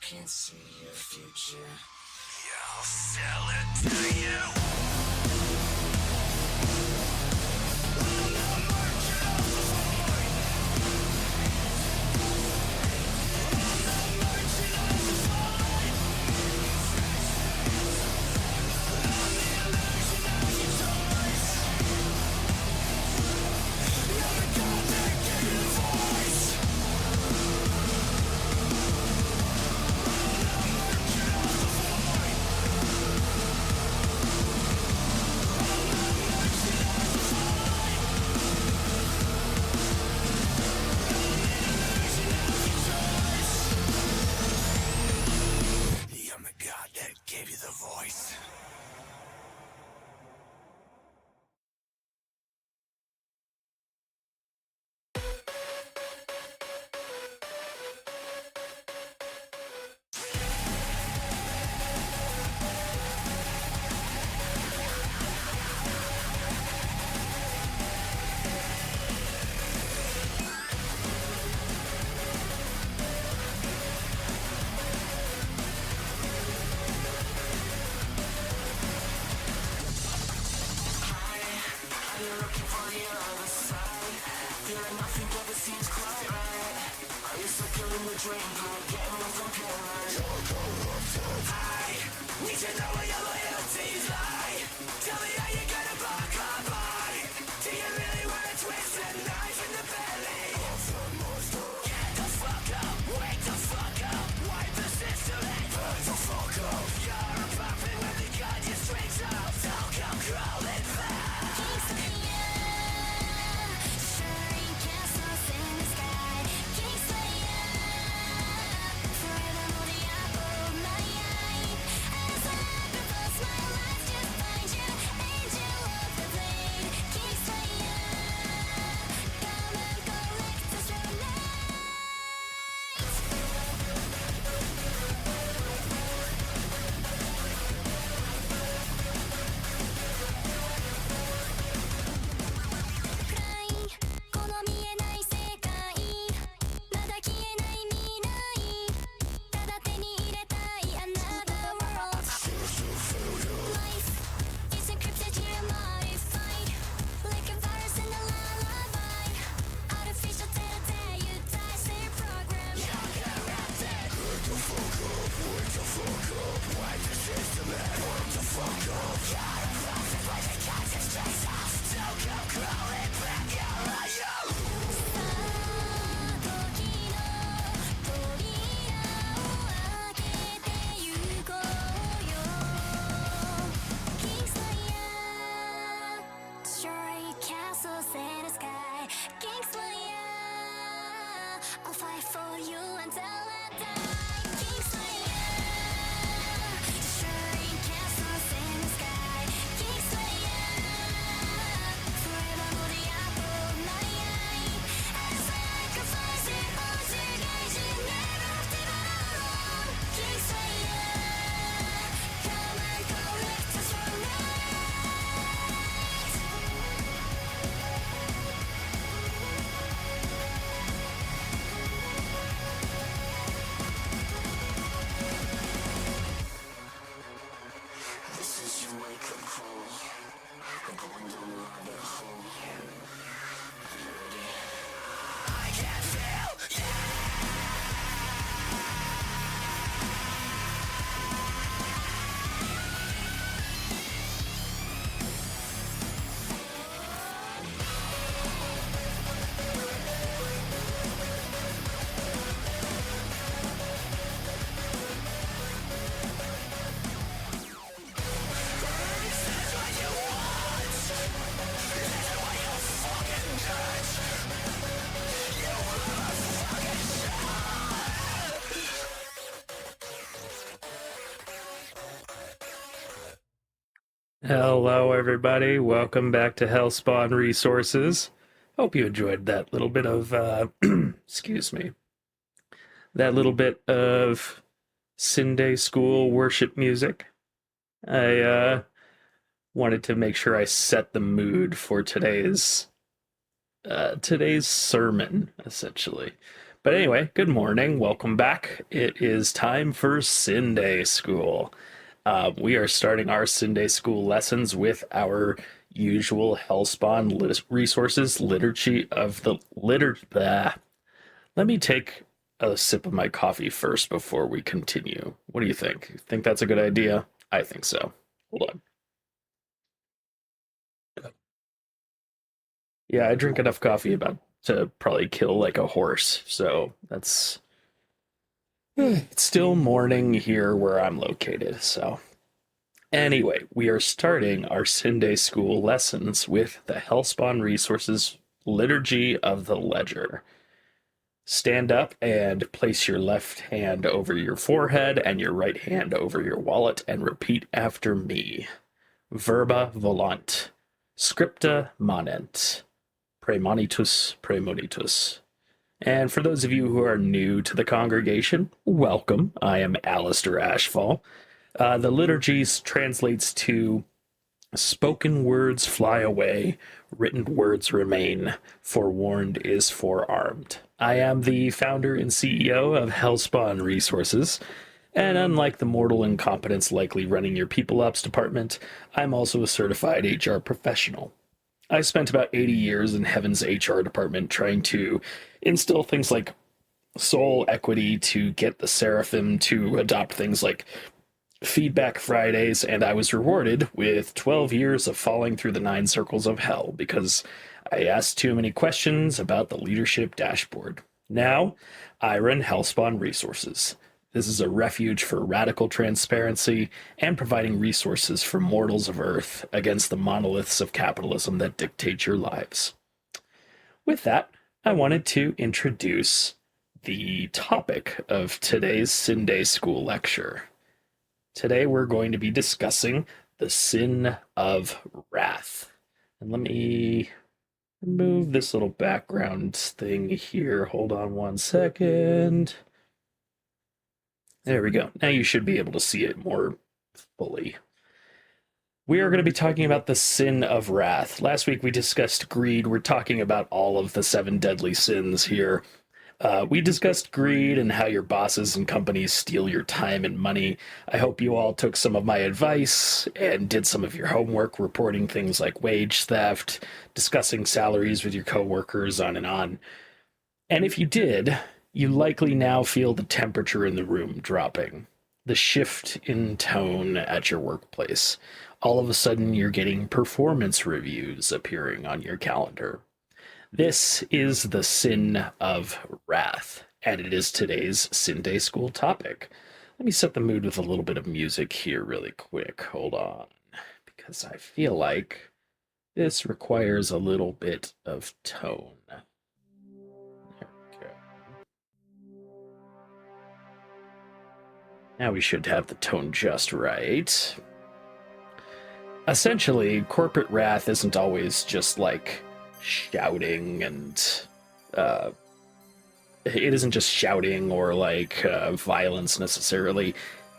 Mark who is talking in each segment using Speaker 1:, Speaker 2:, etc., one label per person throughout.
Speaker 1: can see your future.
Speaker 2: Yeah, I'll sell it to you. I'm the god that gave you the voice.
Speaker 3: Hello, everybody. Welcome back to Hellspawn Resources. Hope you enjoyed that little bit of, excuse me, that little bit of Sunday school worship music. I wanted to make sure I set the mood for today's today's sermon, essentially. But anyway, good morning. Welcome back. It is time for Sunday School. We are starting our Sunday School lessons with our usual Hellspawn resources, Liturgy of the Liturgy. Let me take a sip of my coffee first before we continue. What do you think? Think that's a good idea? I think so. Hold on. Yeah, I drink enough coffee about to probably kill like a horse. So that's it's still morning here where I'm located. So anyway, we are starting our Sunday School lessons with the Hellspawn Resources Liturgy of the Ledger. Stand up and place your left hand over your forehead and your right hand over your wallet and repeat after me. VERBA VOLANT. SCRIPTA MANENT. PRAEMONITUS, PRAEMUNITUS. And for those of you who are new to the congregation, welcome. I am Alastor Ashfall. The liturgy translates to spoken words fly away, written words remain, forewarned is forearmed. I am the founder and CEO of Hellspawn Resources, and unlike the mortal incompetence likely running your People Ops department, I'm also a certified HR professional. I spent about 80 years in Heaven's HR department trying to instill things like soul equity to get the Seraphim to adopt things like Feedback Fridays, and I was rewarded with 12 years of falling through the 9 circles of hell because I asked too many questions about the leadership dashboard. Now, I run Hellspawn Resources. This is a refuge for radical transparency and providing resources for mortals of Earth against the monoliths of capitalism that dictate your lives. With that, I wanted to introduce the topic of today's Sunday School lecture. Today we're going to be discussing the sin of wrath. And let me remove this little background thing here. Hold on one second. There we go. Now you should be able to see it more fully. We are going to be talking about the sin of wrath. Last week we discussed greed. We're talking about all of the 7 deadly sins here. We discussed greed and how your bosses and companies steal your time and money. I hope you all took some of my advice and did some of your homework, reporting things like wage theft, discussing salaries with your coworkers, on and on. And if you did, you likely now feel the temperature in the room dropping, the shift in tone at your workplace. All of a sudden, you're getting performance reviews appearing on your calendar. This is the sin of wrath, and it is today's Sunday School topic. Let me set the mood with a little bit of music here really quick. Hold on, because I feel like this requires a little bit of tone. There we go. Now we should have the tone just right. Essentially, corporate wrath isn't always just like shouting and it isn't just shouting or like violence necessarily.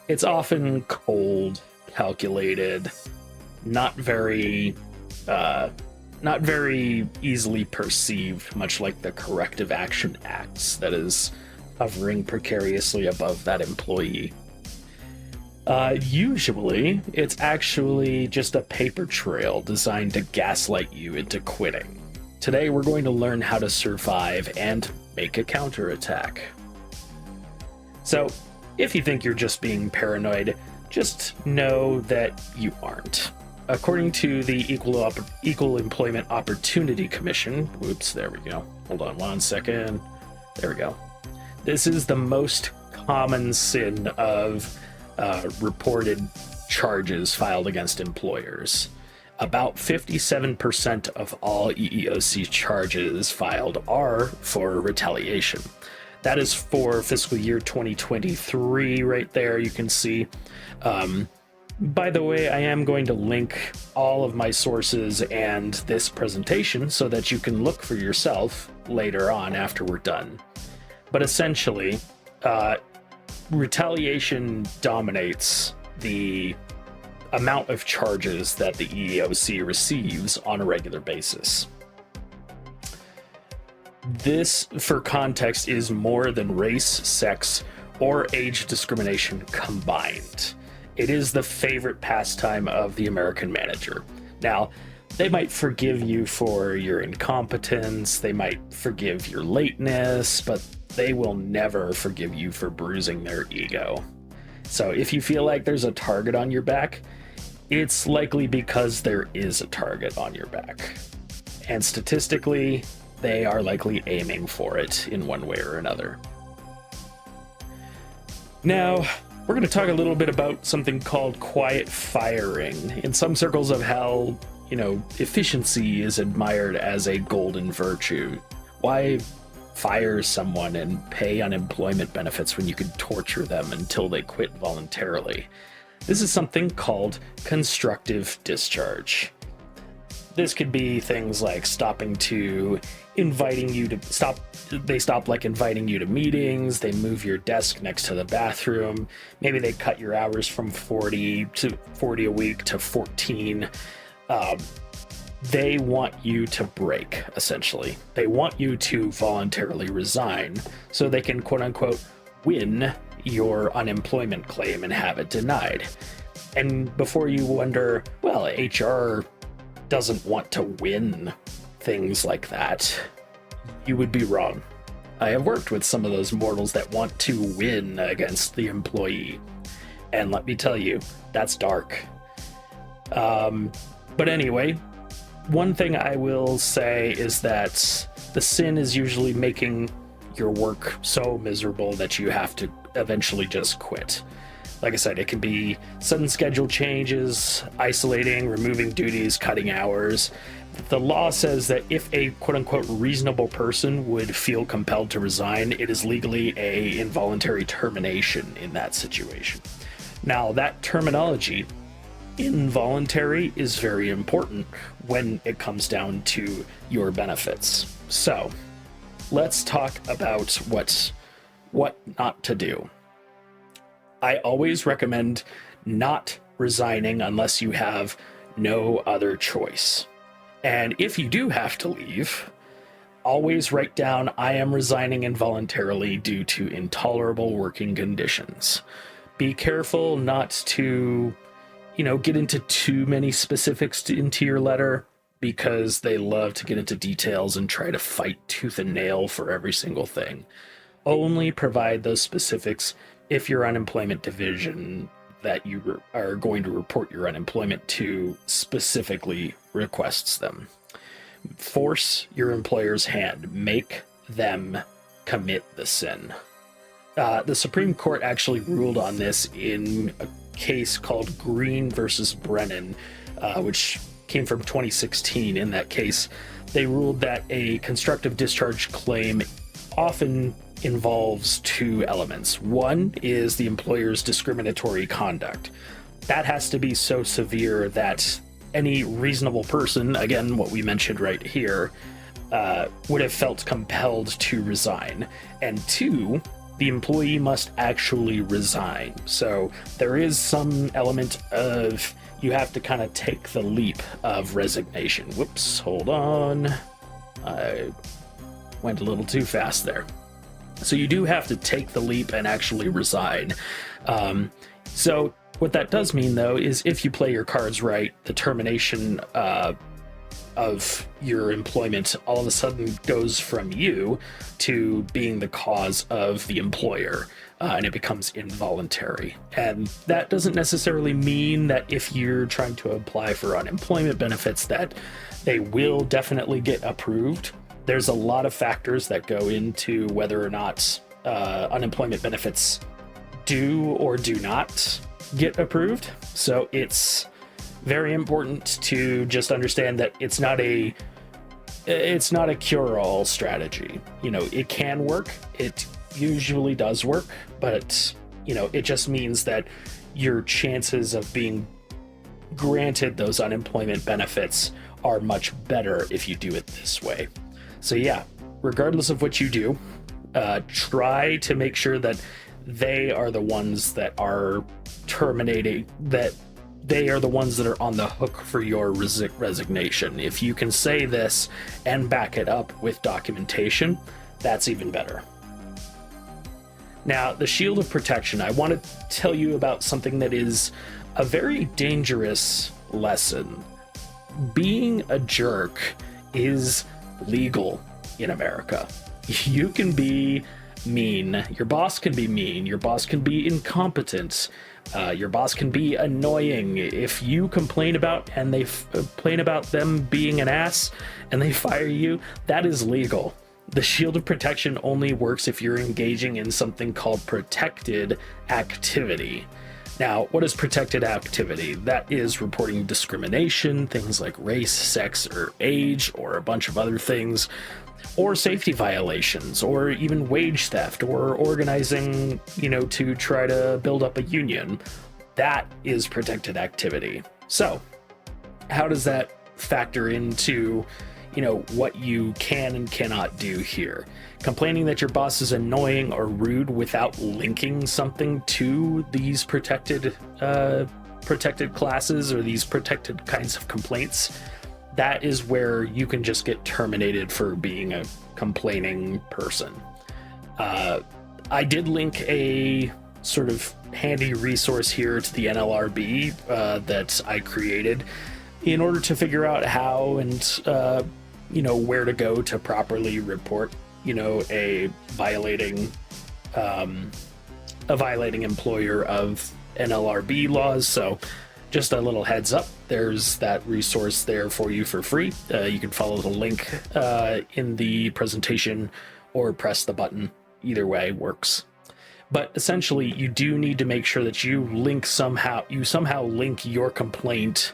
Speaker 3: It's often cold, calculated, not very easily perceived, much like the corrective action acts that is hovering precariously above that employee. Usually, it's actually just a paper trail designed to gaslight you into quitting. Today, we're going to learn how to survive and make a counterattack. So, if you think you're just being paranoid, just know that you aren't. According to the Equal Employment Opportunity Commission, whoops, there we go. Hold on one second. There we go. This is the most common sin of reported charges filed against employers. About 57% of all EEOC charges filed are for retaliation. That is for fiscal year 2023 right there, you can see. By the way, I am going to link all of my sources and this presentation so that you can look for yourself later on after we're done. But essentially, retaliation dominates the amount of charges that the EEOC receives on a regular basis. This, for context, is more than race, sex, or age discrimination combined. It is the favorite pastime of the American manager. Now, they might forgive you for your incompetence, they might forgive your lateness, but they will never forgive you for bruising their ego. So if you feel like there's a target on your back, it's likely because there is a target on your back. And statistically, they are likely aiming for it in one way or another. Now, we're going to talk a little bit about something called quiet firing. In some circles of hell, efficiency is admired as a golden virtue. Why fire someone and pay unemployment benefits when you could torture them until they quit voluntarily? This is something called constructive discharge. This could be things like stop inviting you to meetings, they move your desk next to the bathroom, maybe they cut your hours from 40 a week to 14. They want you to break, essentially. They want you to voluntarily resign so they can, quote unquote, win your unemployment claim and have it denied. And before you wonder, well, HR doesn't want to win things like that, you would be wrong. I have worked with some of those mortals that want to win against the employee. And let me tell you, that's dark. But anyway, one thing I will say is that the sin is usually making your work so miserable that you have to eventually just quit. Like I said, it can be sudden schedule changes, isolating, removing duties, cutting hours. The law says that if a quote-unquote reasonable person would feel compelled to resign, it is legally an involuntary termination in that situation. Now, that terminology, involuntary, is very important when it comes down to your benefits. So, let's talk about what not to do. I always recommend not resigning unless you have no other choice. And if you do have to leave, always write down, I am resigning involuntarily due to intolerable working conditions. Be careful not to, get into too many specifics into your letter, because they love to get into details and try to fight tooth and nail for every single thing. Only provide those specifics if your unemployment division that you are going to report your unemployment to specifically requests them. Force your employer's hand. Make them commit the sin. The Supreme Court actually ruled on this in a case called Green versus Brennan, which came from 2016. In that case, they ruled that a constructive discharge claim often involves two elements. One is the employer's discriminatory conduct. That has to be so severe that any reasonable person, again, what we mentioned right here, would have felt compelled to resign. And two, the employee must actually resign. So there is some element of you have to kind of take the leap of resignation. Whoops, hold on. I went a little too fast there. So you do have to take the leap and actually resign. So what that does mean, though, is if you play your cards right, the termination of your employment all of a sudden goes from you to being the cause of the employer, and it becomes involuntary. And that doesn't necessarily mean that if you're trying to apply for unemployment benefits that they will definitely get approved. There's a lot of factors that go into whether or not unemployment benefits do or do not get approved. So it's very important to just understand that it's not a cure-all strategy. It can work. It usually does work, but it just means that your chances of being granted those unemployment benefits are much better if you do it this way. So yeah, regardless of what you do, try to make sure that they are the ones that are terminating, that they are the ones that are on the hook for your resignation. If you can say this and back it up with documentation, that's even better. Now, the shield of protection, I want to tell you about something that is a very dangerous lesson. Being a jerk is legal in America. You can be mean, your boss can be mean, your boss can be incompetent, your boss can be annoying. If you complain about and they complain about them being an ass and they fire you, that is legal. The shield of protection only works if you're engaging in something called protected activity. Now, what is protected activity? That is reporting discrimination, things like race, sex, or age, or a bunch of other things, or safety violations, or even wage theft, or organizing, to try to build up a union. That is protected activity. So, how does that factor into, what you can and cannot do here? Complaining that your boss is annoying or rude without linking something to these protected classes or these protected kinds of complaints, that is where you can just get terminated for being a complaining person. I did link a sort of handy resource here to the NLRB that I created in order to figure out how and where to go to properly report a violating employer of NLRB laws. So just a little heads up, there's that resource there for you for free. You can follow the link in the presentation or press the button. Either way works. But essentially, you do need to make sure that you somehow link your complaint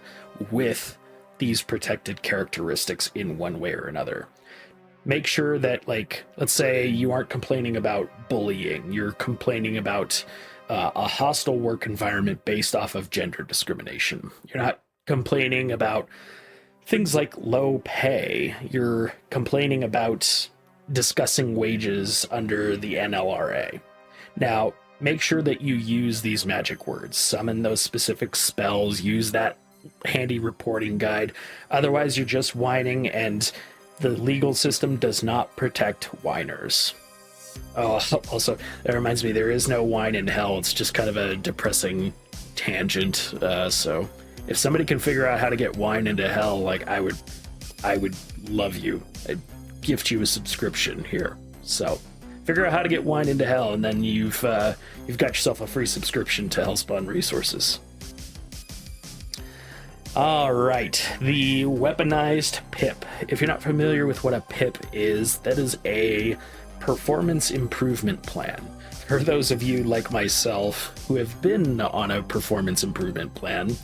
Speaker 3: with these protected characteristics in one way or another. Make sure that, let's say you aren't complaining about bullying, you're complaining about a hostile work environment based off of gender discrimination. You're not complaining about things like low pay. You're complaining about discussing wages under the NLRA. Now, make sure that you use these magic words, summon those specific spells, use that handy reporting guide. Otherwise, you're just whining, and the legal system does not protect whiners. Oh, also, that reminds me, there is no wine in hell. It's just kind of a depressing tangent. So if somebody can figure out how to get wine into hell, I would love you. I'd gift you a subscription here. So figure out how to get wine into hell, and then you've got yourself a free subscription to Hellspawn resources. All right, the Weaponized PIP. If you're not familiar with what a PIP is, that is a performance improvement plan. For those of you like myself who have been on a performance improvement plan,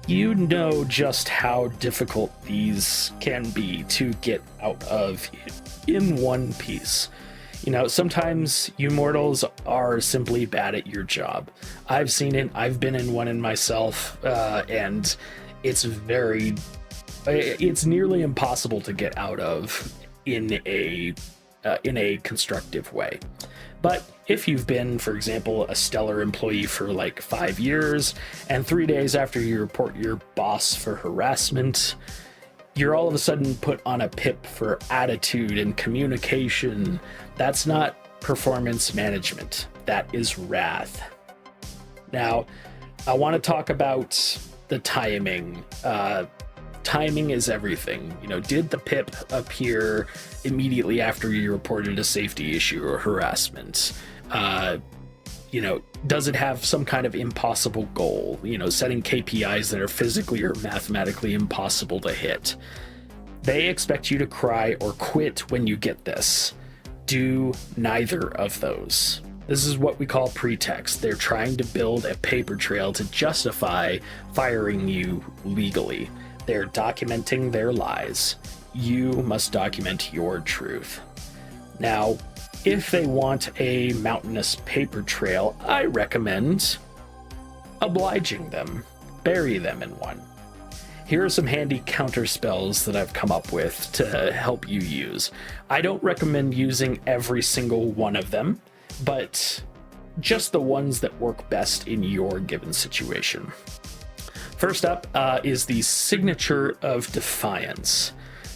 Speaker 3: you know just how difficult these can be to get out of in one piece. Sometimes you mortals are simply bad at your job. I've seen it. I've been in one in myself, and it's nearly impossible to get out of in a constructive way. But if you've been, for example, a stellar employee for 5 years, and 3 days after you report your boss for harassment, you're all of a sudden put on a PIP for attitude and communication, that's not performance management. That is wrath. Now, I want to talk about the timing. Timing is everything. Did the PIP appear immediately after you reported a safety issue or harassment? Does it have some kind of impossible goal? Setting KPIs that are physically or mathematically impossible to hit. They expect you to cry or quit when you get this. Do neither of those. This is what we call pretext. They're trying to build a paper trail to justify firing you legally. They're documenting their lies. You must document your truth. Now, if they want a mountainous paper trail, I recommend obliging them. Bury them in one. Here are some handy counter spells that I've come up with to help you use. I don't recommend using every single one of them, but just the ones that work best in your given situation. First up is the signature of defiance.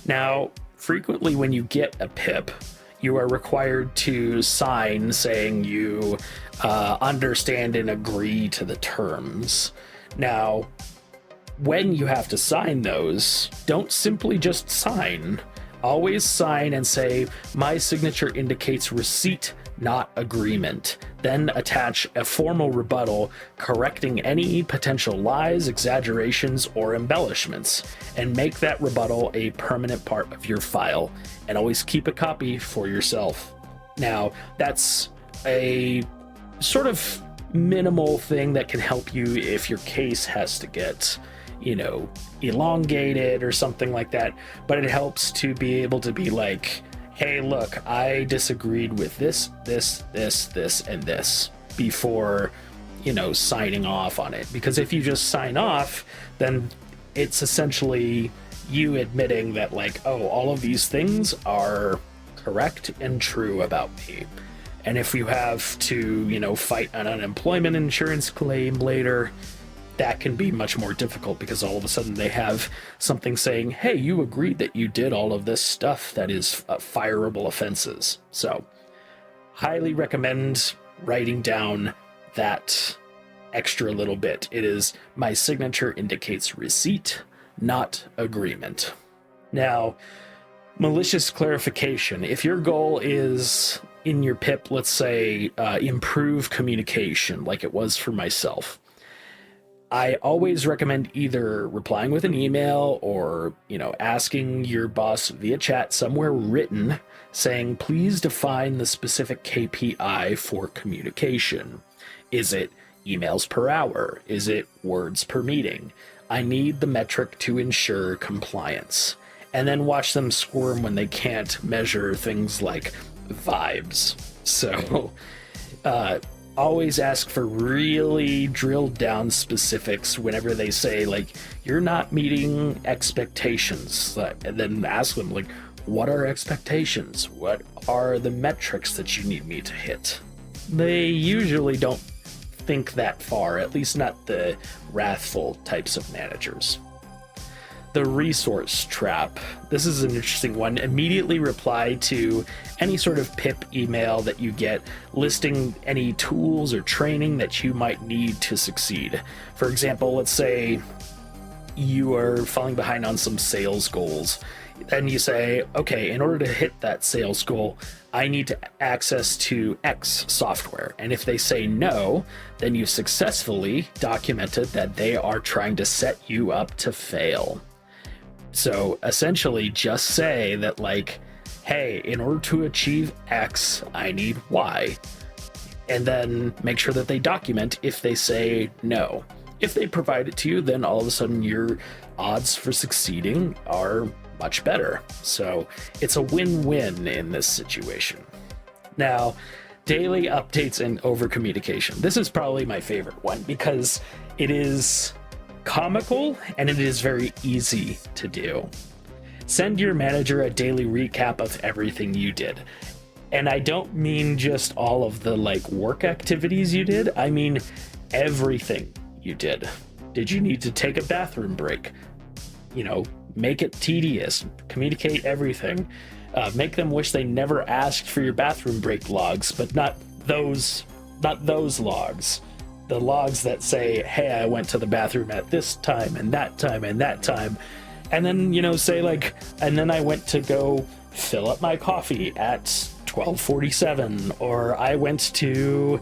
Speaker 3: Now, frequently when you get a PIP, you are required to sign saying you understand and agree to the terms. Now, when you have to sign those, don't simply just sign. Always sign and say, my signature indicates receipt, not agreement. Then attach a formal rebuttal correcting any potential lies, exaggerations, or embellishments, and make that rebuttal a permanent part of your file, and always keep a copy for yourself. Now, that's a sort of minimal thing that can help you if your case has to get, elongated or something like that, but it helps to be able to be like, hey, look, I disagreed with this, and this before, signing off on it. Because if you just sign off, then it's essentially you admitting that, like, oh, all of these things are correct and true about me. And if you have to, fight an unemployment insurance claim later, that can be much more difficult because all of a sudden they have something saying, hey, you agreed that you did all of this stuff that is fireable offenses. So, highly recommend writing down that extra little bit. It is, my signature indicates receipt, not agreement. Now, malicious clarification. If your goal is, in your PIP, let's say, improve communication, like it was for myself, I always recommend either replying with an email or, asking your boss via chat somewhere written saying, please define the specific KPI for communication. Is it emails per hour? Is it words per meeting? I need the metric to ensure compliance. And then watch them squirm when they can't measure things like vibes. So, always ask for really drilled down specifics whenever they say, like, you're not meeting expectations. And then ask them, like, what are expectations? What are the metrics that you need me to hit? They usually don't think that far, at least not the wrathful types of managers. The resource trap. This is an interesting one. Immediately reply to any sort of PIP email that you get listing any tools or training that you might need to succeed. For example, let's say you are falling behind on some sales goals. Then you say, okay, in order to hit that sales goal, I need to access to X software. And if they say no, then you successfully documented that they are trying to set you up to fail. So essentially just say that, like, hey, in order to achieve X, I need Y. And then make sure that they document if they say no. If they provide it to you, then all of a sudden your odds for succeeding are much better. So it's a win-win in this situation. Now, daily updates and over-communication. This is probably my favorite one because it is comical and it is very easy to do. Send your manager a daily recap of everything you did. And I don't mean just all of the, like, work activities you did. I mean everything you did. Did you need to take a bathroom break? Make it tedious. Communicate everything. Make them wish they never asked for your bathroom break logs, but not those logs. The logs that say, hey, I went to the bathroom at this time and that time and that time. And then, say, like, and then I went to go fill up my coffee at 12:47, or I went to,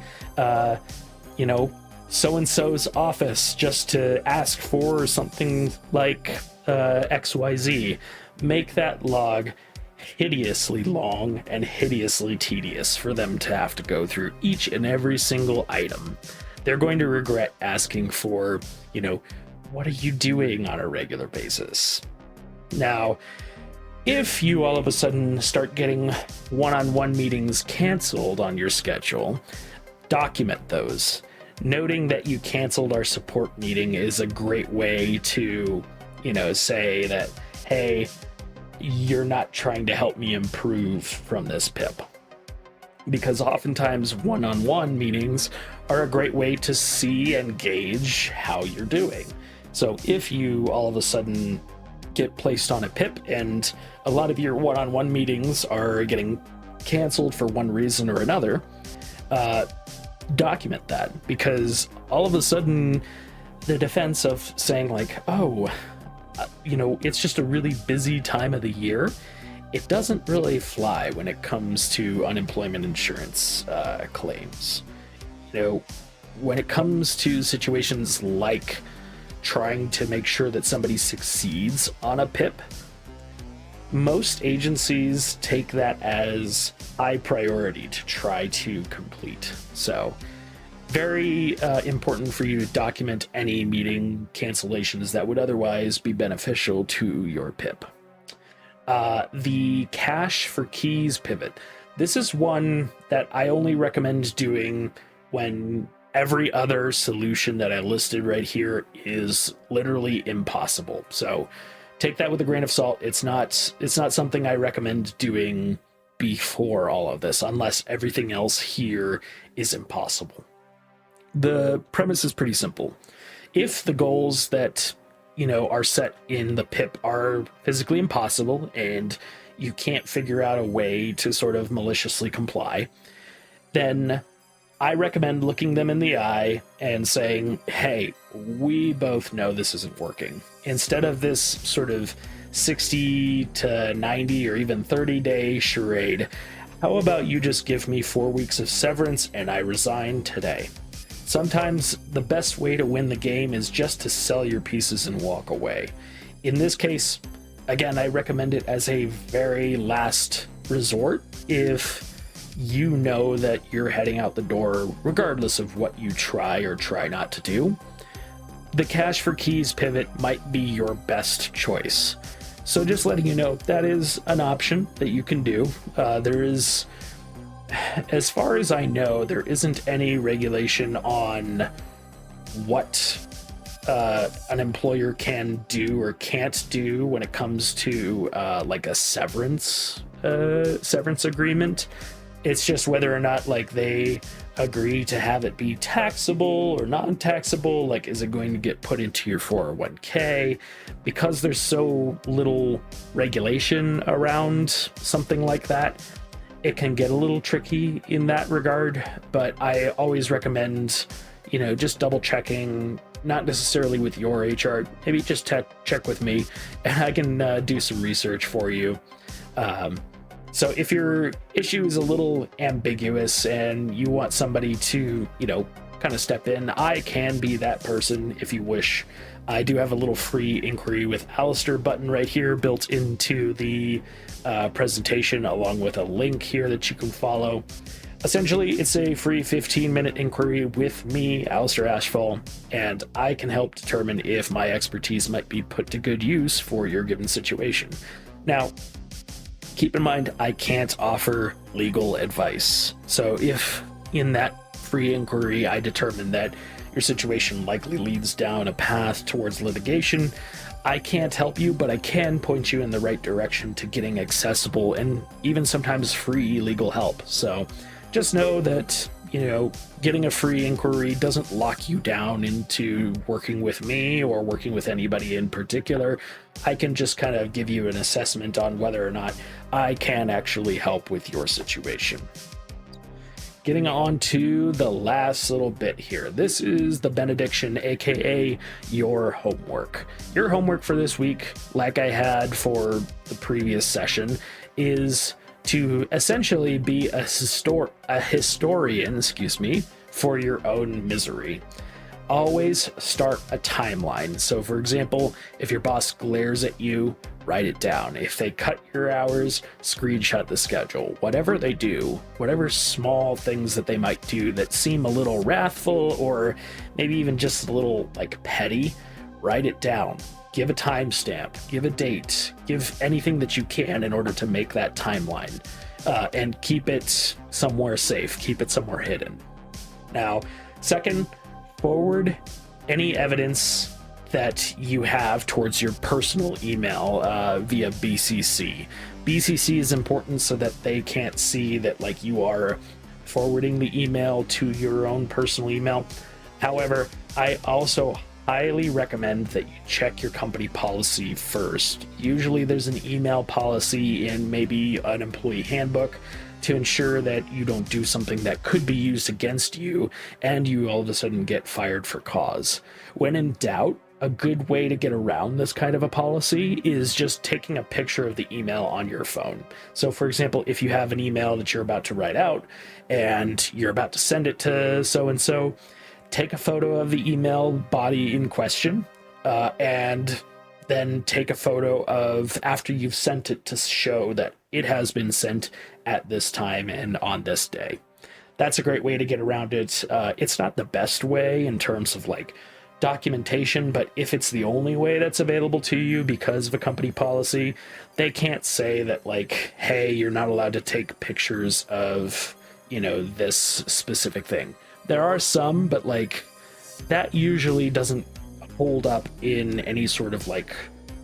Speaker 3: so-and-so's office just to ask for something like XYZ. Make that log hideously long and hideously tedious for them to have to go through each and every single item. They're going to regret asking for, what are you doing on a regular basis? Now, if you all of a sudden start getting one-on-one meetings canceled on your schedule, document those. Noting that you canceled our support meeting is a great way to, say that, hey, you're not trying to help me improve from this PIP. Because oftentimes one-on-one meetings are a great way to see and gauge how you're doing. So if you all of a sudden get placed on a PIP and a lot of your one-on-one meetings are getting canceled for one reason or another, document that, because all of a sudden the defense of saying like, oh, it's just a really busy time of the year, it doesn't really fly when it comes to unemployment insurance claims. When it comes to situations like trying to make sure that somebody succeeds on a PIP, most agencies take that as high priority to try to complete. So very important for you to document any meeting cancellations that would otherwise be beneficial to your PIP. The cache for keys pivot. This is one that I only recommend doing when every other solution that I listed right here is literally impossible. So take that with a grain of salt. It's not something I recommend doing before all of this, unless everything else here is impossible. The premise is pretty simple. If the goals that are set in the PIP are physically impossible and you can't figure out a way to sort of maliciously comply, then I recommend looking them in the eye and saying, hey, we both know this isn't working. Instead of this sort of 60 to 90 or even 30-day charade, how about you just give me 4 weeks of severance and I resign today? Sometimes the best way to win the game is just to sell your pieces and walk away. In this case, again, I recommend it as a very last resort if you know that you're heading out the door regardless of what you try or try not to do. The cache for keys pivot might be your best choice. So just letting you know, that is an option that you can do. There is, as far as I know, there isn't any regulation on what an employer can do or can't do when it comes to like a severance agreement. It's just whether or not like they agree to have it be taxable or non-taxable. Like, is it going to get put into your 401k? Because there's so little regulation around something like that, it can get a little tricky in that regard. But I always recommend, just double checking, not necessarily with your HR, maybe just check with me and I can do some research for you. So if your issue is a little ambiguous and you want somebody to, kind of step in, I can be that person if you wish. I do have a little free inquiry with Alastor button right here built into the presentation, along with a link here that you can follow. Essentially, it's a free 15-minute inquiry with me, Alastor Ashfall, and I can help determine if my expertise might be put to good use for your given situation. Now, keep in mind, I can't offer legal advice. So if in that free inquiry I determine that your situation likely leads down a path towards litigation, I can't help you, but I can point you in the right direction to getting accessible and even sometimes free legal help. So just know that, getting a free inquiry doesn't lock you down into working with me or working with anybody in particular. I can just kind of give you an assessment on whether or not I can actually help with your situation. Getting on to the last little bit here. This is the benediction, aka your homework. Your homework for this week, like I had for the previous session, is to essentially be a historian, for your own misery. Always start a timeline. So for example, if your boss glares at you, write it down. If they cut your hours, screenshot the schedule. Whatever they do, whatever small things that they might do that seem a little wrathful or maybe even just a little petty, write it down. Give a timestamp, give a date, give anything that you can in order to make that timeline, and keep it somewhere safe, keep it somewhere hidden. Now, second, forward any evidence that you have towards your personal email via BCC. BCC is important so that they can't see that you are forwarding the email to your own personal email. However, I also highly recommend that you check your company policy first. Usually there's an email policy in maybe an employee handbook to ensure that you don't do something that could be used against you and you all of a sudden get fired for cause. When in doubt, a good way to get around this kind of a policy is just taking a picture of the email on your phone. So for example, if you have an email that you're about to write out and you're about to send it to so-and-so, take a photo of the email body in question, and then take a photo of after you've sent it to show that it has been sent at this time and on this day. That's a great way to get around it. It's not the best way in terms of like documentation, but if it's the only way that's available to you because of a company policy, they can't say that like, hey, you're not allowed to take pictures of, you know, this specific thing. There are some, but like that usually doesn't hold up in any sort of like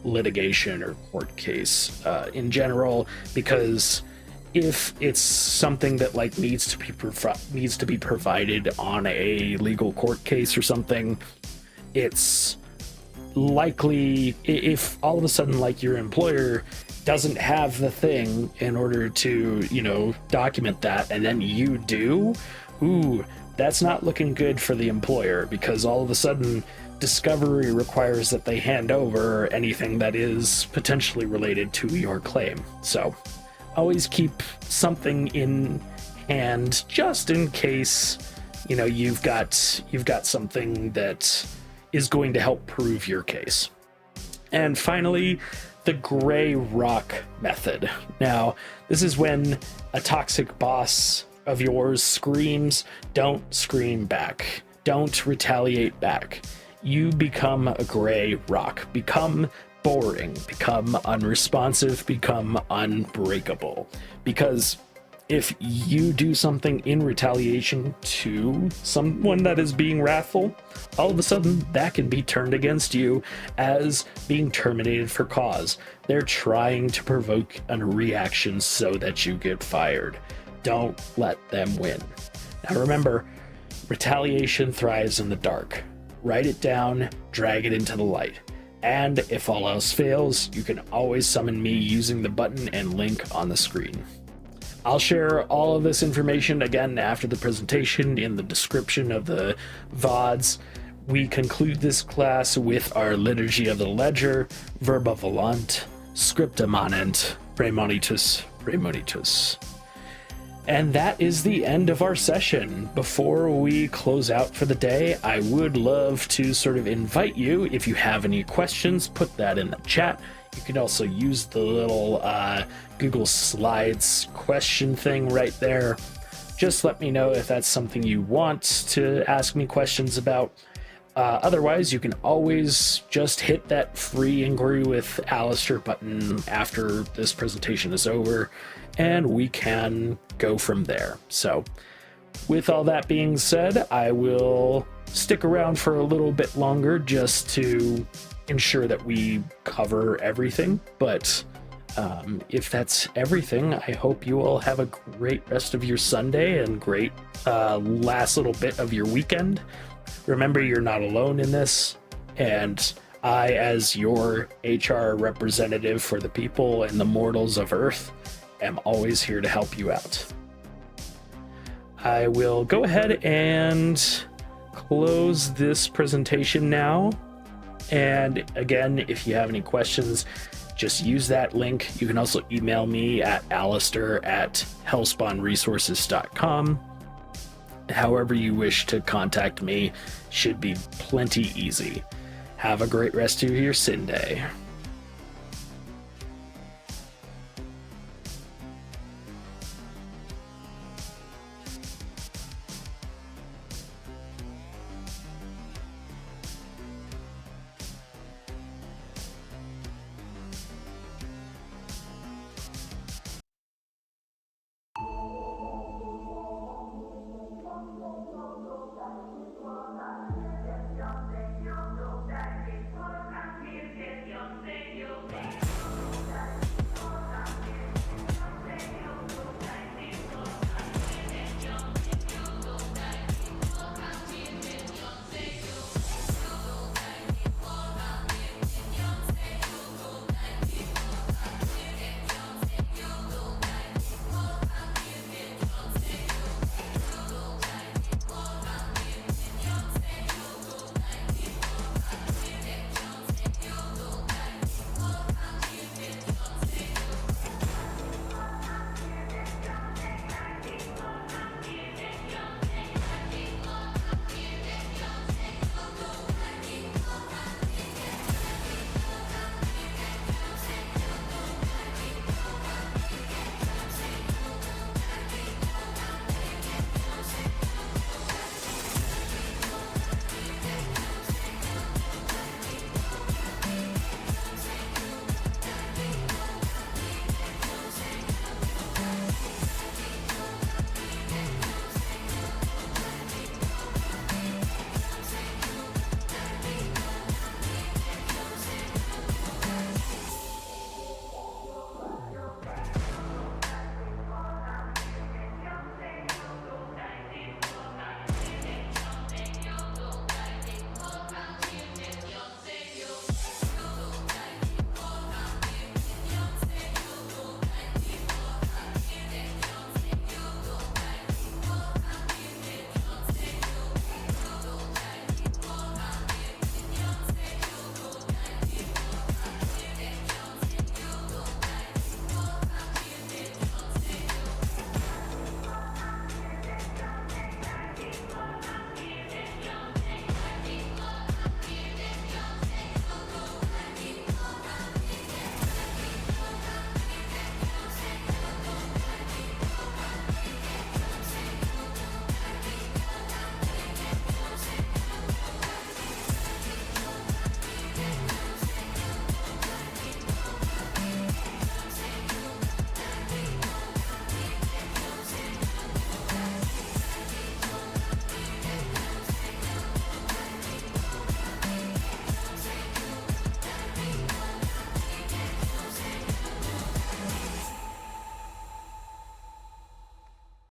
Speaker 3: litigation or court case in general, because if it's something that like needs to be provided on a legal court case or something, it's likely, if all of a sudden like your employer doesn't have the thing in order to, you know, document that, and then you do, ooh, that's not looking good for the employer, because all of a sudden discovery requires that they hand over anything that is potentially related to your claim. So always keep something in hand just in case, you know, you've got something that is going to help prove your case. And finally, the gray rock method. Now, this is when a toxic boss of yours screams, don't scream back. Don't retaliate back. You become a gray rock. Become boring. Become unresponsive. Become unbreakable. Because if you do something in retaliation to someone that is being wrathful, all of a sudden that can be turned against you as being terminated for cause. They're trying to provoke a reaction so that you get fired. Don't let them win. Now remember, retaliation thrives in the dark. Write it down, drag it into the light. And if all else fails, you can always summon me using the button and link on the screen. I'll share all of this information again after the presentation in the description of the VODs. We conclude this class with our Liturgy of the Ledger, VERBA VOLANT, SCRIPTA MANENT, PRAEMONITUS, PRAEMUNITUS. And that is the end of our session. Before we close out for the day, I would love to sort of invite you, if you have any questions, put that in the chat. You can also use the little Google Slides question thing right there. Just let me know if that's something you want to ask me questions about. Otherwise, you can always just hit that free inquiry with Alastor button after this presentation is over, and we can go from there. So with all that being said, I will stick around for a little bit longer just to ensure that we cover everything. But if that's everything, I hope you all have a great rest of your Sunday and great last little bit of your weekend. Remember, you're not alone in this, and I, as your HR representative for the people and the mortals of Earth, am always here to help you out. I will go ahead and close this presentation now. And again, if you have any questions, just use that link. You can also email me at alastor@hellspawnresources.com. However you wish to contact me should be plenty easy. Have a great rest of your Sin Day.